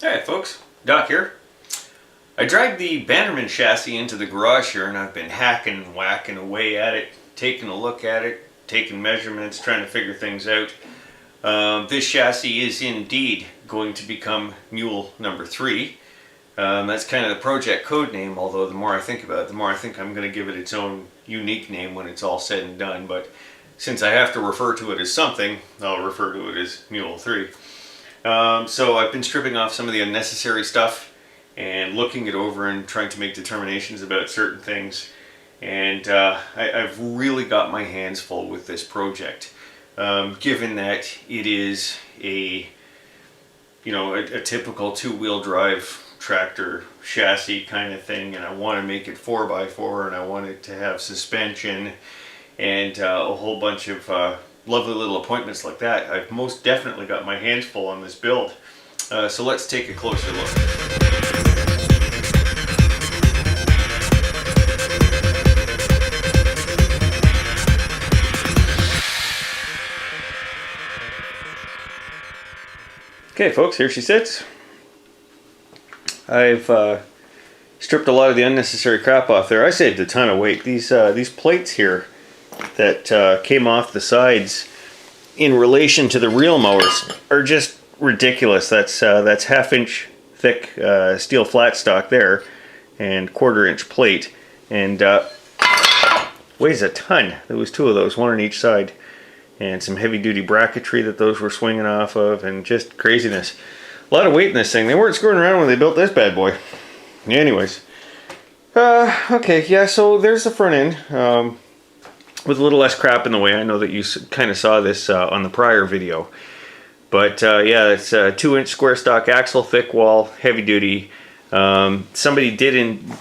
Alright folks, Doc here. I dragged the Bannerman chassis into the garage here and I've been hacking and whacking away at it, taking a look at it, taking measurements, trying to figure things out. This chassis is indeed going to become Mule number 3. That's kind of the project code name, although the more I think about it, the more I think I'm going to give it its own unique name when it's all said and done. But since I have to refer to it as something, I'll refer to it as Mule 3. So I've been stripping off some of the unnecessary stuff and looking it over and trying to make determinations about certain things. And I've really got my hands full with this project. Given that it is a typical two-wheel drive tractor chassis kind of thing, and I want to make it 4x4, and I want it to have suspension and a whole bunch of lovely little appointments like that. I've most definitely got my hands full on this build. So let's take a closer look. Okay folks, here she sits. I've stripped a lot of the unnecessary crap off there. I saved a ton of weight. These plates here that came off the sides in relation to the reel mowers are just ridiculous. That's half-inch thick steel flat stock there and quarter-inch plate, and weighs a ton. There was 2 of those, 1 on each side, and some heavy-duty bracketry that those were swinging off of, and just craziness. A lot of weight in this thing. They weren't screwing around when they built this bad boy. Anyways, okay, yeah, so there's the front end. With a little less crap in the way. I know that you kind of saw this on the prior video. But yeah, it's a 2-inch square stock axle, thick wall, heavy duty. Somebody did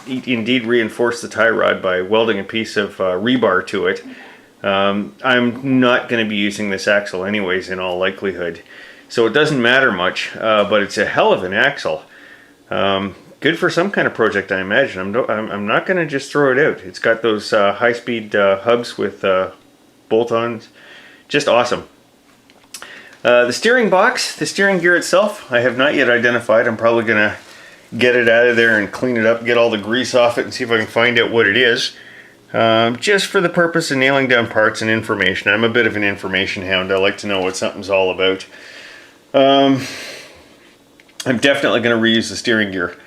indeed reinforce the tie rod by welding a piece of rebar to it. I'm not going to be using this axle anyways, in all likelihood. So it doesn't matter much, but it's a hell of an axle. Good for some kind of project, I imagine. I'm not going to just throw it out. It's got those high-speed hubs with bolt-ons. Just awesome. The steering box, the steering gear itself, I have not yet identified. I'm probably going to get it out of there and clean it up, get all the grease off it, and see if I can find out what it is. Just for the purpose of nailing down parts and information. I'm a bit of an information hound. I like to know what something's all about. I'm definitely going to reuse the steering gear.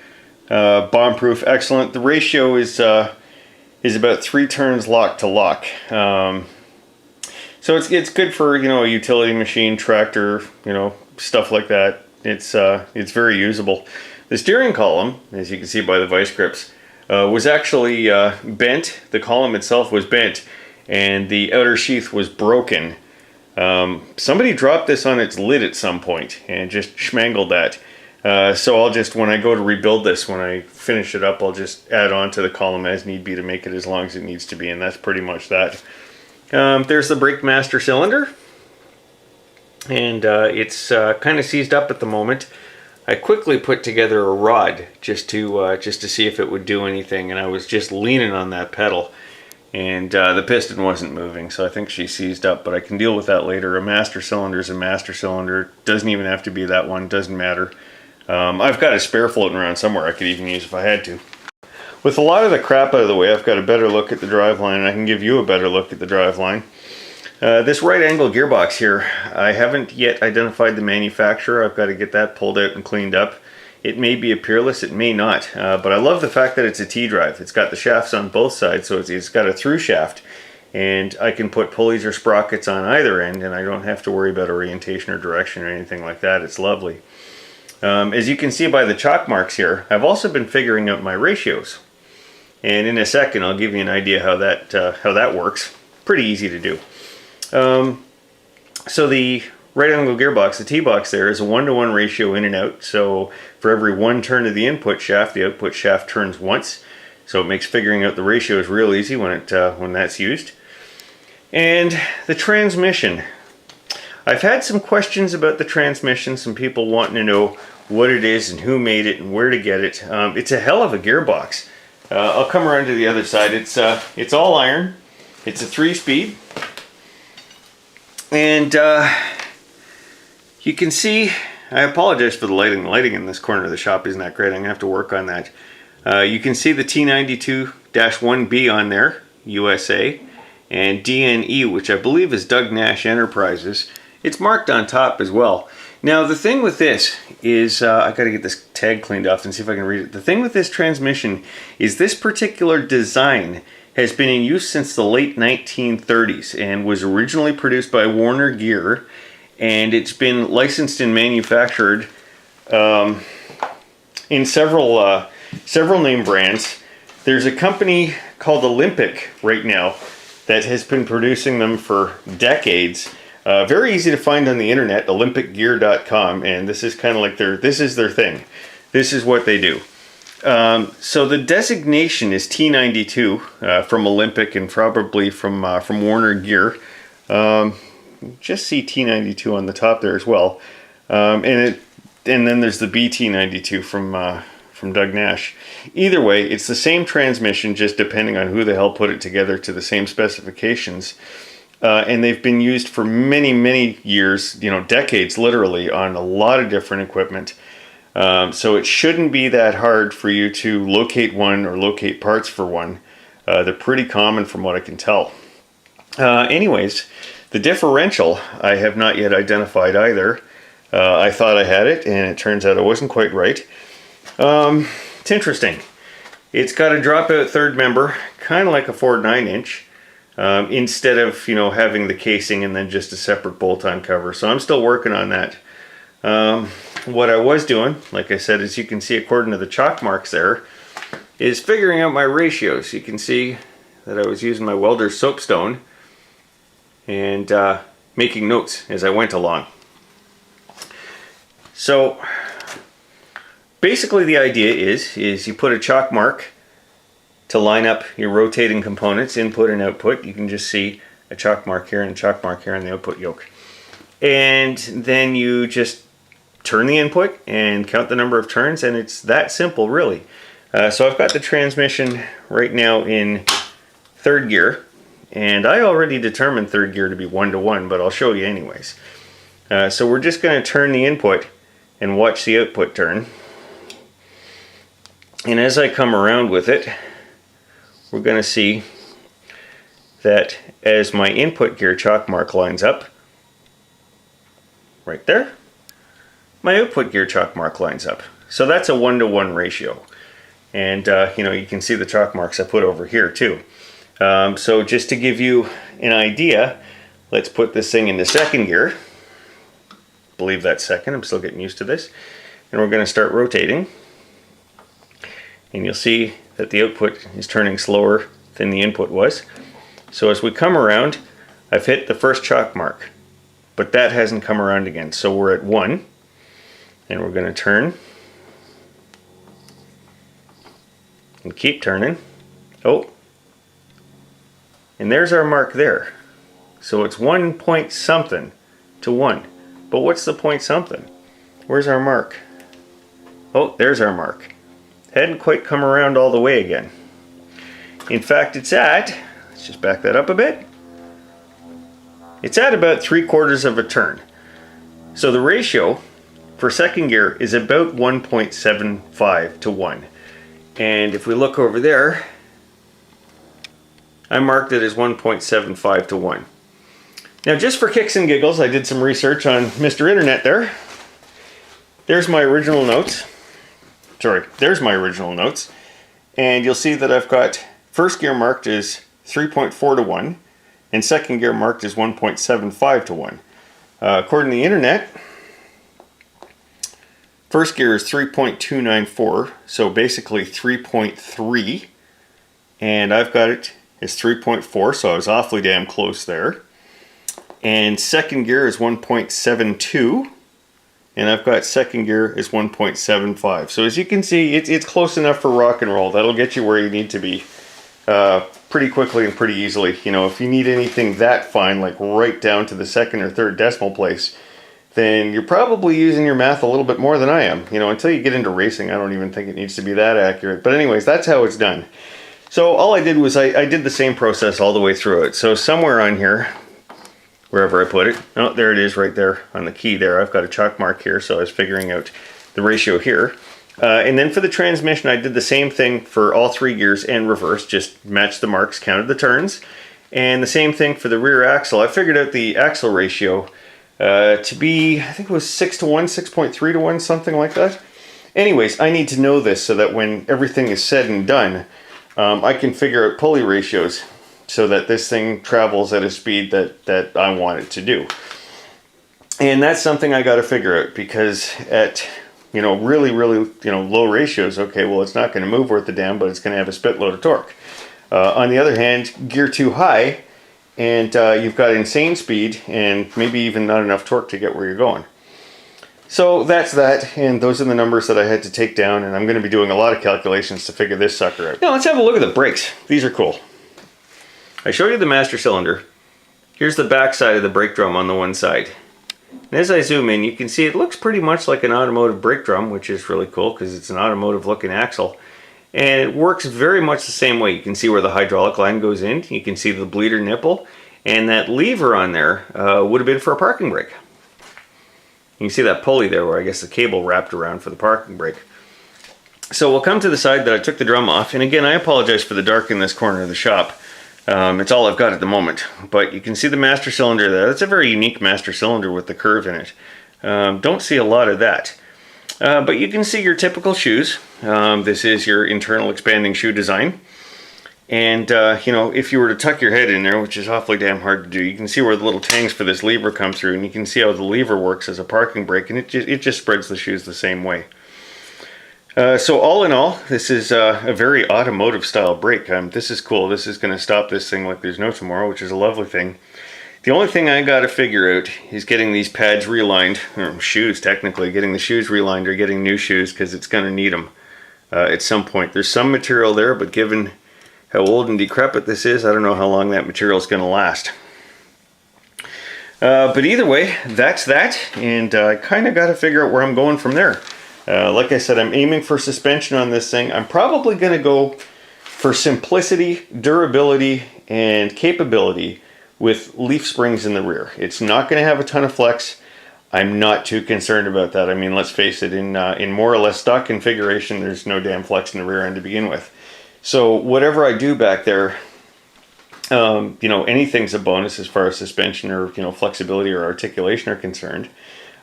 Bomb-proof, excellent. The ratio is about 3 turns lock to lock. So it's good for a utility machine, tractor, stuff like that. It's very usable. The steering column, as you can see by the vice grips, was actually bent. The column itself was bent, and the outer sheath was broken. Somebody dropped this on its lid at some point and just schmangled that. So I'll just, when I go to rebuild this, when I finish it up, I'll just add on to the column as need be to make it as long as it needs to be, and that's pretty much that. There's the brake master cylinder, and it's kind of seized up at the moment. I quickly put together a rod just to see if it would do anything, and I was just leaning on that pedal, and the piston wasn't moving, so I think she seized up, but I can deal with that later. A master cylinder is a master cylinder. Doesn't even have to be that one, doesn't matter. I've got a spare floating around somewhere I could even use if I had to. With a lot of the crap out of the way, I've got a better look at the driveline, and I can give you a better look at the driveline. This right angle gearbox here, I haven't yet identified the manufacturer. I've got to get that pulled out and cleaned up. It may be a Peerless, it may not, but I love the fact that it's a T-drive. It's got the shafts on both sides, so it's got a through shaft, and I can put pulleys or sprockets on either end, and I don't have to worry about orientation or direction or anything like that. It's lovely. As you can see by the chalk marks here, I've also been figuring out my ratios. And in a second, I'll give you an idea how that works. Pretty easy to do. So the right angle gearbox, the T-box there, is a 1-to-1 ratio in and out. So for every 1 turn of the input shaft, the output shaft turns once. So it makes figuring out the ratios real easy when that's used. And the transmission. I've had some questions about the transmission, some people wanting to know what it is and who made it and where to get it. It's a hell of a gearbox. I'll come around to the other side. It's all iron. It's a 3-speed. And you can see I apologize for the lighting. The lighting in this corner of the shop isn't that great. I'm going to have to work on that. You can see the T92-1B on there, USA, and DNE, which I believe is Doug Nash Enterprises. It's marked on top as well. Now the thing with this is, I got to get this tag cleaned off and see if I can read it. The thing with this transmission is this particular design has been in use since the late 1930s and was originally produced by Warner Gear, and it's been licensed and manufactured in several name brands. There's a company called Olympic right now that has been producing them for decades. Very easy to find on the internet, olympicgear.com, and this is kind of like this is their thing. This is what they do. So the designation is T92 from Olympic and probably from Warner Gear. Just see T92 on the top there as well, and then there's the BT92 from Doug Nash. Either way, it's the same transmission, just depending on who the hell put it together to the same specifications. And they've been used for many, many years, decades literally, on a lot of different equipment. So it shouldn't be that hard for you to locate one or locate parts for one. They're pretty common from what I can tell. Anyways, the differential I have not yet identified either. I thought I had it, and it turns out I wasn't quite right. It's interesting. It's got a dropout third member, kind of like a Ford 9-inch. Instead of having the casing and then just a separate bolt-on cover. So I'm still working on that. What I was doing, like I said, as you can see according to the chalk marks there, is figuring out my ratios. You can see that I was using my welder's soapstone and making notes as I went along. So basically the idea is you put a chalk mark to line up your rotating components, input and output. You can just see a chalk mark here and a chalk mark here on the output yoke. And then you just turn the input and count the number of turns, and it's that simple, really. So I've got the transmission right now in third gear, and I already determined third gear to be 1-to-1, but I'll show you anyways. So we're just going to turn the input and watch the output turn. And as I come around with it, we're going to see that as my input gear chalk mark lines up, right there, my output gear chalk mark lines up. So that's a 1-to-1 ratio. And you can see the chalk marks I put over here too. So just to give you an idea, let's put this thing into second gear. I believe that's second, I'm still getting used to this. And we're going to start rotating. And you'll see that the output is turning slower than the input was. So as we come around, I've hit the first chalk mark, but that hasn't come around again. So we're at 1, and we're going to turn and keep turning. Oh, and there's our mark there. So it's 1 point something to 1. But what's the point something? Where's our mark? Oh, there's our mark. Hadn't quite come around all the way again. In fact, it's at, let's just back that up a bit. It's at about 3/4 of a turn. So the ratio for second gear is about 1.75 to 1. And if we look over there, I marked it as 1.75 to 1. Now just for kicks and giggles, I did some research on Mr. Internet there. There's my original notes. There's my original notes. And you'll see that I've got first gear marked as 3.4 to 1 and second gear marked as 1.75 to 1. According to the internet, first gear is 3.294, so basically 3.3, and I've got it as 3.4, so I was awfully damn close there. And second gear is 1.72, and I've got second gear is 1.75. So as you can see, it's close enough for rock and roll. That'll get you where you need to be pretty quickly and pretty easily. You know, if you need anything that fine, like right down to the second or third decimal place, then you're probably using your math a little bit more than I am. You know, until you get into racing, I don't even think it needs to be that accurate. But anyways, that's how it's done. So all I did was I did the same process all the way through it. So somewhere on here, wherever I put it. Oh, there it is right there on the key there. I've got a chalk mark here, so I was figuring out the ratio here. And then for the transmission, I did the same thing for all 3 gears and reverse, just matched the marks, counted the turns. And the same thing for the rear axle. I figured out the axle ratio to be, I think it was 6 to 1, 6.3 to 1, something like that. Anyways, I need to know this so that when everything is said and done, I can figure out pulley ratios so that this thing travels at a speed that I want it to do. And that's something I got to figure out, because at really low ratios, okay, well, it's not going to move worth a damn, but it's going to have a spit load of torque. On the other hand, gear too high, and you've got insane speed and maybe even not enough torque to get where you're going. So that's that, and those are the numbers that I had to take down, and I'm going to be doing a lot of calculations to figure this sucker out. Now let's have a look at the brakes. These are cool. I showed you the master cylinder. Here's the back side of the brake drum on the one side. And as I zoom in, you can see it looks pretty much like an automotive brake drum, which is really cool because it's an automotive looking axle. And it works very much the same way. You can see where the hydraulic line goes in. You can see the bleeder nipple. And that lever on there would have been for a parking brake. You can see that pulley there where I guess the cable wrapped around for the parking brake. So we'll come to the side that I took the drum off. And again, I apologize for the dark in this corner of the shop. It's all I've got at the moment. But you can see the master cylinder there. That's a very unique master cylinder with the curve in it. Don't see a lot of that. But you can see your typical shoes. This is your internal expanding shoe design. And, if you were to tuck your head in there, which is awfully damn hard to do, you can see where the little tangs for this lever come through. And you can see how the lever works as a parking brake. And it just spreads the shoes the same way. So all in all, this is a very automotive style brake. This is cool. This is going to stop this thing like there's no tomorrow, which is a lovely thing. The only thing I got to figure out is getting these pads relined, or shoes technically, getting the shoes relined or getting new shoes, because it's going to need them at some point. There's some material there, but given how old and decrepit this is, I don't know how long that material is going to last. But either way, that's that, and I kind of got to figure out where I'm going from there. Like I said, I'm aiming for suspension on this thing. I'm probably going to go for simplicity, durability, and capability with leaf springs in the rear. It's not going to have a ton of flex. I'm not too concerned about that. I mean, let's face it, in more or less stock configuration, there's no damn flex in the rear end to begin with. So whatever I do back there, anything's a bonus as far as suspension or flexibility or articulation are concerned.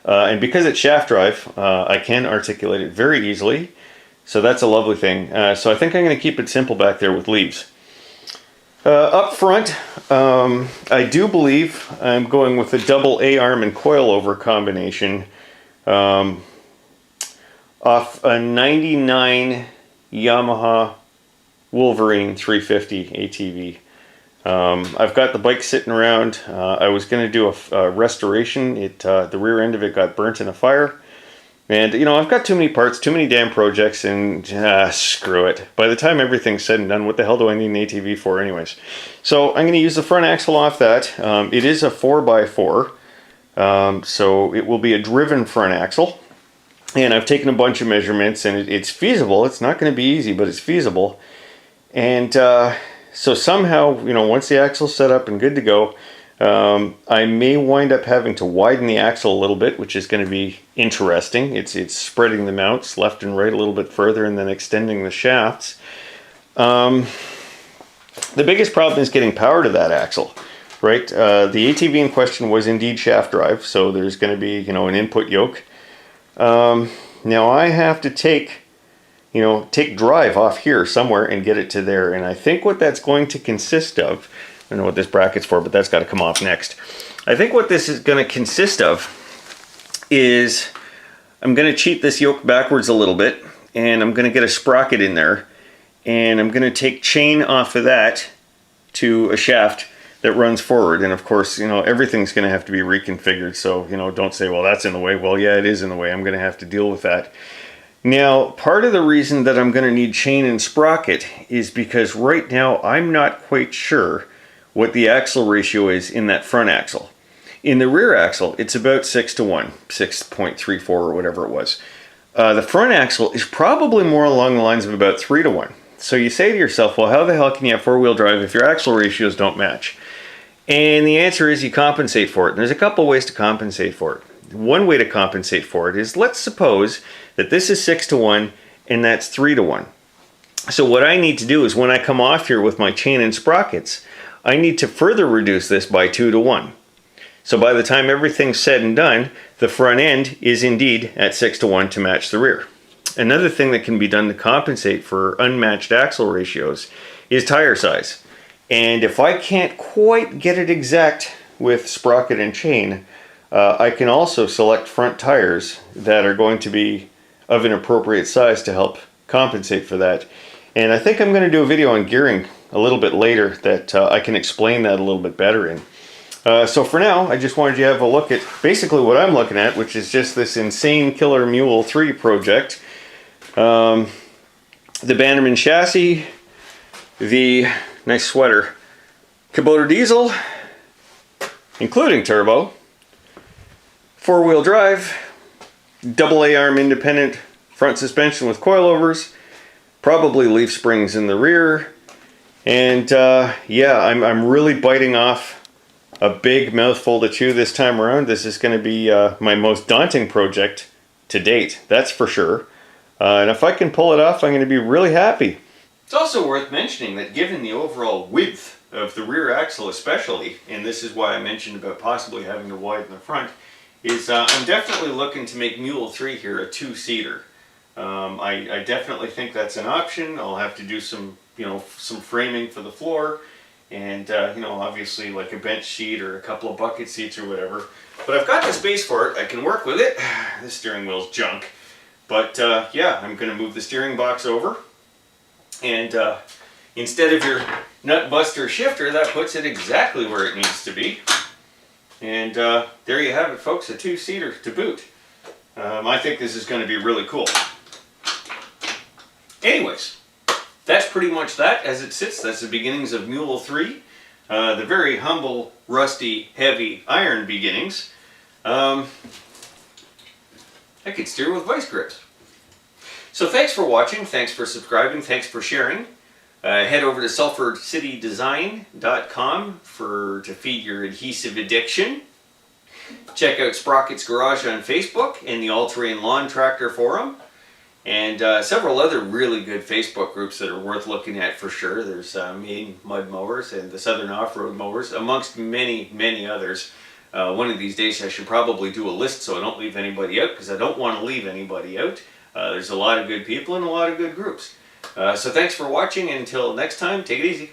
And because it's shaft drive, I can articulate it very easily. So that's a lovely thing. So I think I'm going to keep it simple back there with leaves. Up front, I do believe I'm going with a double A-arm and coilover combination off a 99 Yamaha Wolverine 350 ATV. I've got the bike sitting around. I was going to do a restoration. The rear end of it got burnt in a fire. And, I've got too many parts, too many damn projects, and screw it. By the time everything's said and done, what the hell do I need an ATV for anyways? So I'm going to use the front axle off that. It is a 4x4, so it will be a driven front axle. And I've taken a bunch of measurements, and it's feasible. It's not going to be easy, but it's feasible. And so somehow, once the axle's set up and good to go, I may wind up having to widen the axle a little bit, which is going to be interesting. It's spreading the mounts left and right a little bit further and then extending the shafts. The biggest problem is getting power to that axle, right? The ATV in question was indeed shaft drive, so there's going to be, an input yoke. Now I have to take drive off here somewhere and get it to there. And I think what that's going to consist of, I don't know what this bracket's for, but that's got to come off next. I think what this is going to consist of is I'm going to cheat this yoke backwards a little bit, and I'm going to get a sprocket in there, and I'm going to take chain off of that to a shaft that runs forward. And of course, everything's going to have to be reconfigured. So, don't say, well, that's in the way. Well, yeah, it is in the way. I'm going to have to deal with that. Now, part of the reason that I'm going to need chain and sprocket is because right now I'm not quite sure what the axle ratio is in that front axle. In the rear axle, it's about 6 to 1, 6.34 or whatever it was. The front axle is probably more along the lines of about 3 to 1. So you say to yourself, well, how the hell can you have four-wheel drive if your axle ratios don't match? And the answer is you compensate for it. And there's a couple ways to compensate for it. One way to compensate for it is, let's suppose that this is 6-to-1 and that's 3-to-1. So what I need to do is, when I come off here with my chain and sprockets, I need to further reduce this by 2-to-1. So by the time everything's said and done, the front end is indeed at 6-to-1 to match the rear. Another thing that can be done to compensate for unmatched axle ratios is tire size. And if I can't quite get it exact with sprocket and chain, I can also select front tires that are going to be of an appropriate size to help compensate for that. And I think I'm going to do a video on gearing a little bit later that I can explain that a little bit better in. So for now, I just wanted you to have a look at basically what I'm looking at, which is just this insane killer MULE3 project. The Bannerman chassis, the nice sweater Kubota diesel, including turbo, 4-wheel drive, double A-arm independent front suspension with coilovers, probably leaf springs in the rear, and yeah, I'm really biting off a big mouthful to chew this time around. This is going to be my most daunting project to date, that's for sure. And if I can pull it off, I'm going to be really happy. It's also worth mentioning that given the overall width of the rear axle especially, and this is why I mentioned about possibly having to widen the front, is I'm definitely looking to make MULE3 here a 2-seater. I definitely think that's an option. I'll have to do some, some framing for the floor, and obviously like a bench seat or a couple of bucket seats or whatever. But I've got the space for it. I can work with it. The steering wheel's junk. But yeah, I'm going to move the steering box over, and instead of your nut buster shifter, that puts it exactly where it needs to be. And there you have it, folks, a 2-seater to boot. I think this is going to be really cool. Anyways, that's pretty much that as it sits. That's the beginnings of MULE3. The very humble, rusty, heavy iron beginnings. I could steer with vice grips. So thanks for watching, thanks for subscribing, thanks for sharing. Head over to sulfurcitydesign.com to feed your adhesive addiction. Check out Sprocket's Garage on Facebook and the All-Terrain Lawn Tractor Forum. And several other really good Facebook groups that are worth looking at for sure. There's Maine Mud Mowers and the Southern Off-Road Mowers, amongst many, many others. One of these days I should probably do a list so I don't leave anybody out, because I don't want to leave anybody out. There's a lot of good people and a lot of good groups. So thanks for watching, and until next time, take it easy.